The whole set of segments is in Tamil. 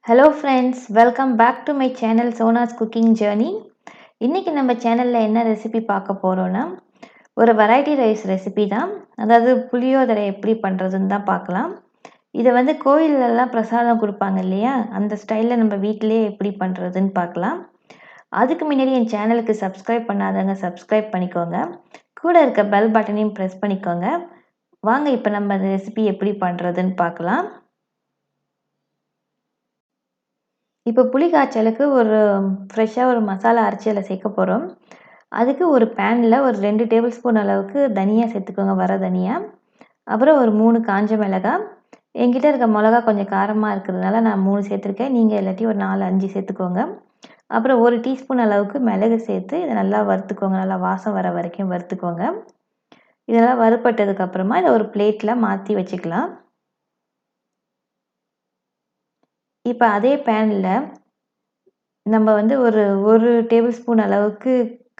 Hello friends, welcome back to my channel Sona's cooking journey. இன்றைக்கி நம்ம சேனலில் என்ன ரெசிபி பார்க்க போகிறோன்னா, ஒரு வெரைட்டி ரைஸ் ரெசிபி தான். அதாவது புளியோதரை எப்படி பண்ணுறதுன்னு தான் பார்க்கலாம். இதை வந்து கோயிலெல்லாம் பிரசாதம் கொடுப்பாங்க இல்லையா, அந்த ஸ்டைலில் நம்ம வீட்டிலே எப்படி பண்ணுறதுன்னு பார்க்கலாம். அதுக்கு முன்னாடி என் சேனலுக்கு சப்ஸ்கிரைப் பண்ணாதவங்க சப்ஸ்கிரைப் பண்ணிக்கோங்க. கூட இருக்க பெல் பட்டனையும் ப்ரெஸ் பண்ணிக்கோங்க. வாங்க இப்போ நம்ம அந்த ரெசிபி எப்படி பண்ணுறதுன்னு பார்க்கலாம். இப்போ புளி காய்ச்சலுக்கு ஒரு ஃப்ரெஷ்ஷாக ஒரு மசாலா அரைச்சி அதில் சேர்க்க போகிறோம். அதுக்கு ஒரு பேனில் ஒரு 2 டேபிள் ஸ்பூன் அளவுக்கு தனியா சேர்த்துக்கோங்க, வர தனியா. அப்புறம் ஒரு 3 காஞ்ச மிளகாய். என்கிட்ட இருக்க மிளகா கொஞ்சம் காரமாக இருக்கிறதுனால நான் 3 சேர்த்துருக்கேன். நீங்கள் இல்லாட்டி ஒரு 4, 5 சேர்த்துக்கோங்க. அப்புறம் 1 டீஸ்பூன் அளவுக்கு மிளகு சேர்த்து இதை நல்லா வறுத்துக்கோங்க. நல்லா வாசம் வர வரைக்கும் வறுத்துக்கோங்க. இதெல்லாம் வறுப்பட்டதுக்கப்புறமா இதை ஒரு பிளேட்டில் மாற்றி வச்சுக்கலாம். இப்போ அதே பேனில் நம்ம வந்து ஒரு டேபிள் ஸ்பூன் அளவுக்கு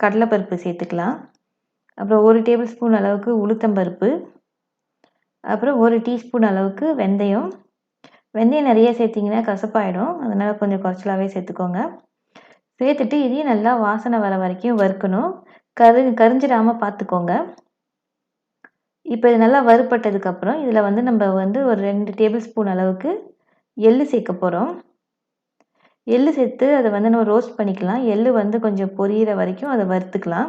கடலைப்பருப்பு சேர்த்துக்கலாம். அப்புறம் 1 டேபிள் ஸ்பூன் அளவுக்கு உளுத்தம்பருப்பு. அப்புறம் 1 டீஸ்பூன் அளவுக்கு வெந்தயம். வெந்தயம் நிறைய சேர்த்திங்கன்னா கசப்பாயிடும், அதனால் கொஞ்சம் குறைச்சலாகவே சேர்த்துக்கோங்க. சேர்த்துட்டு இதையும் நல்லா வாசனை வர வரைக்கும் வறுக்கணும். கரிஞ்சிடாமல் பார்த்துக்கோங்க. இப்போ இது நல்லா வறுப்பட்டதுக்கப்புறம் இதில் வந்து நம்ம வந்து ஒரு 2 டேபிள் ஸ்பூன் அளவுக்கு எள்ளு சேர்க்க போகிறோம். எள்ளு சேர்த்து அதை வந்து நம்ம ரோஸ்ட் பண்ணிக்கலாம். எள்ளு வந்து கொஞ்சம் பொரியிற வரைக்கும் அதை வறுத்துக்கலாம்.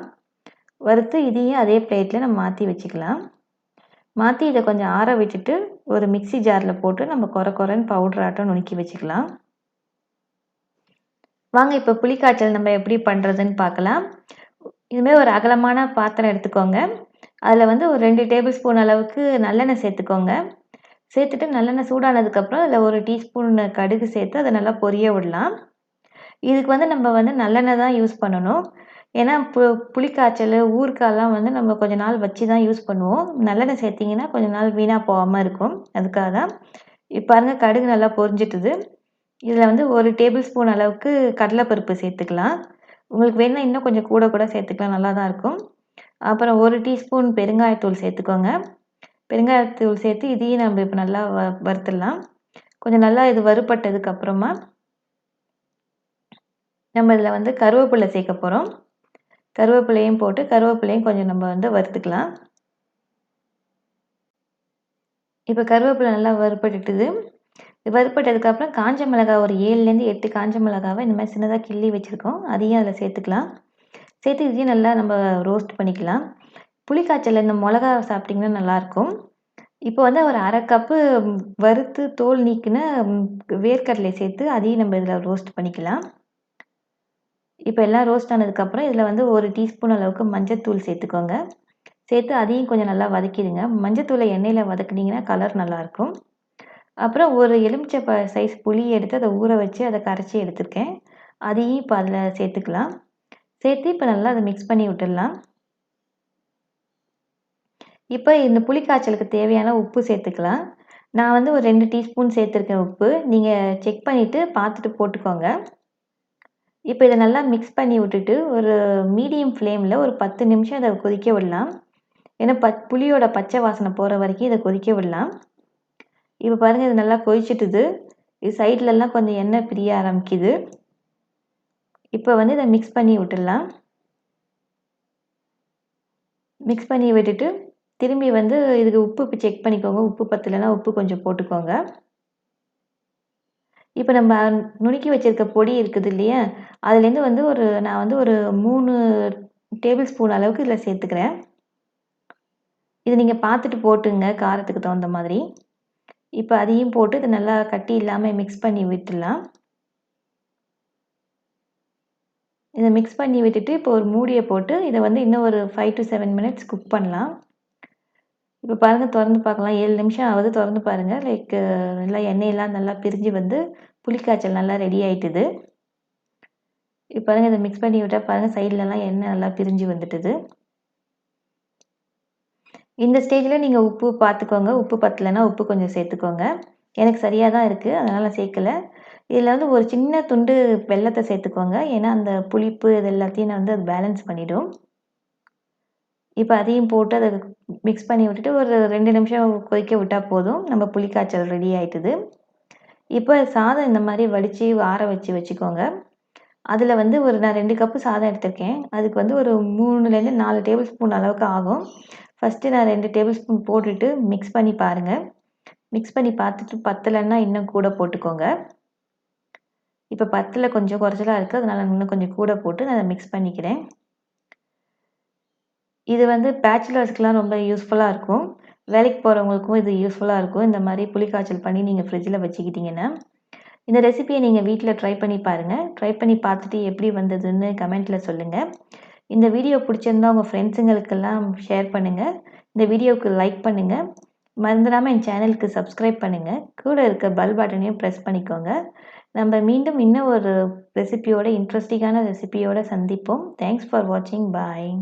வறுத்து இதையும் அதே பிளேட்டில் நம்ம மாற்றி வச்சுக்கலாம். மாற்றி இதை கொஞ்சம் ஆற விட்டுட்டு ஒரு மிக்சி ஜாரில் போட்டு நம்ம கொரன்னு பவுடர் ஆட்டம் நுணுக்கி வச்சுக்கலாம். வாங்க இப்போ புளிக்காய்ச்சல் நம்ம எப்படி பண்ணுறதுன்னு பார்க்கலாம். இதுமாதிரி ஒரு அகலமான பாத்திரம் எடுத்துக்கோங்க. அதில் வந்து ஒரு 2 டேபிள் ஸ்பூன் அளவுக்கு நல்லெண்ணெய் சேர்த்துக்கோங்க. சேர்த்துட்டு நல்லெண்ணெய் சூடானதுக்கப்புறம் அதில் 1 டீஸ்பூன் கடுகு சேர்த்து அதை நல்லா பொரிய விடலாம். இதுக்கு வந்து நம்ம வந்து நல்லெண்ணெய் தான் யூஸ் பண்ணணும். ஏன்னா புளிக்காய்ச்சல், ஊறுகாய்லாம் வந்து நம்ம கொஞ்ச நாள் வச்சு தான் யூஸ் பண்ணுவோம். நல்லெண்ணெய் சேர்த்திங்கன்னா கொஞ்ச நாள் வீணாக போகாமல் இருக்கும். அதுக்காக தான். இப்போ பாருங்கள், கடுகு நல்லா பொரிஞ்சிட்டுது. இதில் வந்து 1 டேபிள் ஸ்பூன் அளவுக்கு கடலைப்பருப்பு சேர்த்துக்கலாம். உங்களுக்கு வேணும்னா இன்னும் கொஞ்சம் கூட சேர்த்துக்கலாம், நல்லா தான் இருக்கும். அப்புறம் 1 டீஸ்பூன் பெருங்காயத்தூள் சேர்த்துக்கோங்க. பெருங்காயத்தூள் சேர்த்து இதையும் நம்ம இப்போ நல்லா வறுத்துடலாம். கொஞ்சம் நல்லா இது வறுப்பட்டதுக்கப்புறமா நம்ம இதில் வந்து கருவேப்பிலை சேர்க்க போகிறோம். கருவேப்பிலையும் போட்டு கருவேப்பிலையும் கொஞ்சம் நம்ம வந்து வறுத்துக்கலாம். இப்போ கருவேப்பிலை நல்லா வறுப்பட்டுட்டுது. வறுப்பட்டதுக்கப்புறம் காஞ்ச மிளகாய் ஒரு 7லேருந்து 8 காஞ்ச மிளகாவை இந்த மாதிரி சின்னதாக கிள்ளி வச்சுருக்கோம். அதையும் அதில் சேர்த்துக்கலாம். சேர்த்து இதையும் நல்லா நம்ம ரோஸ்ட் பண்ணிக்கலாம். புளிக்காய்ச்சல் இந்த மிளகா சாப்பிட்டிங்கன்னா நல்லாயிருக்கும். இப்போ வந்து ஒரு 1/2 கப்பு வறுத்து தோல் நீக்கின வேர்க்கடலை சேர்த்து அதையும் நம்ம இதில் ரோஸ்ட் பண்ணிக்கலாம். இப்போ எல்லாம் ரோஸ்ட் ஆனதுக்கப்புறம் இதில் வந்து 1 டீஸ்பூன் அளவுக்கு மஞ்சத்தூள் சேர்த்துக்கோங்க. சேர்த்து அதையும் கொஞ்சம் நல்லா வதக்கிடுங்க. மஞ்சத்தூளை எண்ணெயில் வதக்குனிங்கன்னா கலர் நல்லாயிருக்கும். அப்புறம் ஒரு எலுமிச்சை சைஸ் புளி எடுத்து அதை ஊற வச்சு அதை கரைச்சி எடுத்துருக்கேன். அதையும் இப்போ அதில் சேர்த்துக்கலாம். சேர்த்து இப்போ நல்லா அதை மிக்ஸ் பண்ணி விட்டுடலாம். இப்போ இந்த புளிக்காய்ச்சலுக்கு தேவையான உப்பு சேர்த்துக்கலாம். நான் வந்து ஒரு 2 டீஸ்பூன் சேர்த்துருக்கேன் உப்பு. நீங்கள் செக் பண்ணிவிட்டு பார்த்துட்டு போட்டுக்கோங்க. இப்போ இதை நல்லா மிக்ஸ் பண்ணி விட்டுட்டு ஒரு மீடியம் ஃப்ளேமில் ஒரு 10 நிமிஷம் இதை கொதிக்க விடலாம். ஏன்னா புளியோட பச்சை வாசனை போகிற வரைக்கும் இதை கொதிக்க விடலாம். இப்போ பாருங்கள், இது நல்லா கொதிச்சிட்டுது. இது சைட்லலாம் கொஞ்சம் எண்ணெய் பிரிய ஆரம்பிக்குது. இப்போ வந்து இதை மிக்ஸ் பண்ணி விட்டுடலாம். மிக்ஸ் பண்ணி விட்டுட்டு திரும்பி வந்து இதுக்கு உப்பு செக் பண்ணிக்கோங்க. உப்பு பத்தலைன்னா உப்பு கொஞ்சம் போட்டுக்கோங்க. இப்போ நம்ம நுணுக்கி வச்சுருக்க பொடி இருக்குது இல்லையா, அதுலேருந்து வந்து நான் வந்து ஒரு 3 டேபிள் ஸ்பூன் அளவுக்கு இதில் சேர்த்துக்கிறேன். இது நீங்கள் பார்த்துட்டு போட்டுங்க, காரத்துக்கு தகுந்த மாதிரி. இப்போ அதையும் போட்டு இது நல்லா கட்டி இல்லாமல் மிக்ஸ் பண்ணி விட்டுடலாம். இதை மிக்ஸ் பண்ணி விட்டுட்டு இப்போ ஒரு மூடியை போட்டு இதை வந்து இன்னும் ஒரு 5 to 7 மினிட்ஸ் குக் பண்ணலாம். இப்போ பாருங்கள், திறந்து பார்க்கலாம். 7 நிமிஷம் ஆகுது. திறந்து பாருங்கள். நல்லா எண்ணெயெல்லாம் நல்லா பிரிஞ்சு வந்து புளிக்காய்ச்சல் நல்லா ரெடி ஆகிட்டுது. இப்போ பாருங்கள், இதை மிக்ஸ் பண்ணி விட்டால் பாருங்கள், சைட்லலாம் எண்ணெய் நல்லா பிரிஞ்சு வந்துட்டுது. இந்த ஸ்டேஜில் நீங்கள் உப்பு பார்த்துக்கோங்க. உப்பு பத்தலைன்னா உப்பு கொஞ்சம் சேர்த்துக்கோங்க. எனக்கு சரியாக தான் இருக்குது, அதனால் நான் சேர்க்கலை. இதில் வந்து ஒரு சின்ன துண்டு வெல்லத்தை சேர்த்துக்கோங்க. ஏன்னா அந்த புளிப்பு இது எல்லாத்தையும் நான் வந்து அது பேலன்ஸ் பண்ணிவிடும். இப்போ அதையும் போட்டு அதை மிக்ஸ் பண்ணி விட்டுட்டு ஒரு 2 நிமிஷம் கொதிக்க விட்டால் போதும். நம்ம புளிக்காய்ச்சல் ரெடி ஆகிட்டுது. இப்போ சாதம் இந்த மாதிரி வடித்து ஆற வச்சுக்கோங்க. அதில் வந்து நான் 2 கப்பு சாதம் எடுத்திருக்கேன். அதுக்கு வந்து ஒரு 3லேருந்து 4 டேபிள் ஸ்பூன் அளவுக்கு ஆகும். ஃபஸ்ட்டு நான் 2 டேபிள் ஸ்பூன் போட்டுட்டு மிக்ஸ் பண்ணி பாருங்கள். மிக்ஸ் பண்ணி பார்த்துட்டு பத்தலைன்னா இன்னும் கூட போட்டுக்கோங்க. இப்போ பத்தில் கொஞ்சம் குறைச்சலாக இருக்குது, அதனால் இன்னும் கொஞ்சம் கூட போட்டு நான் அதை மிக்ஸ் பண்ணிக்கிறேன். இது வந்து பேச்சுலர்ஸ்க்குலாம் ரொம்ப யூஸ்ஃபுல்லாக இருக்கும். வேலைக்கு போகிறவங்களுக்கும் இது யூஸ்ஃபுல்லாக இருக்கும். இந்த மாதிரி புளிக்காய்ச்சல் பண்ணி நீங்கள் ஃப்ரிட்ஜில் வச்சுக்கிட்டிங்கன்னா. இந்த ரெசிபியை நீங்கள் வீட்டில் ட்ரை பண்ணி பாருங்கள். ட்ரை பண்ணி பார்த்துட்டு எப்படி வந்ததுன்னு கமெண்ட்டில் சொல்லுங்கள். இந்த வீடியோ பிடிச்சிருந்தா உங்கள் ஃப்ரெண்ட்ஸுங்களுக்கெல்லாம் ஷேர் பண்ணுங்கள். இந்த வீடியோவுக்கு லைக் பண்ணுங்கள். மறந்துடாமல் என் சேனலுக்கு சப்ஸ்கிரைப் பண்ணுங்கள். கூட இருக்க பெல் பட்டனையும் ப்ரெஸ் பண்ணிக்கோங்க. நம்ம மீண்டும் இன்னும் ஒரு ரெசிபியோட இன்ட்ரெஸ்டிங்கான ரெசிபியோட சந்திப்போம். தேங்க்ஸ் ஃபார் வாட்சிங். பாய்.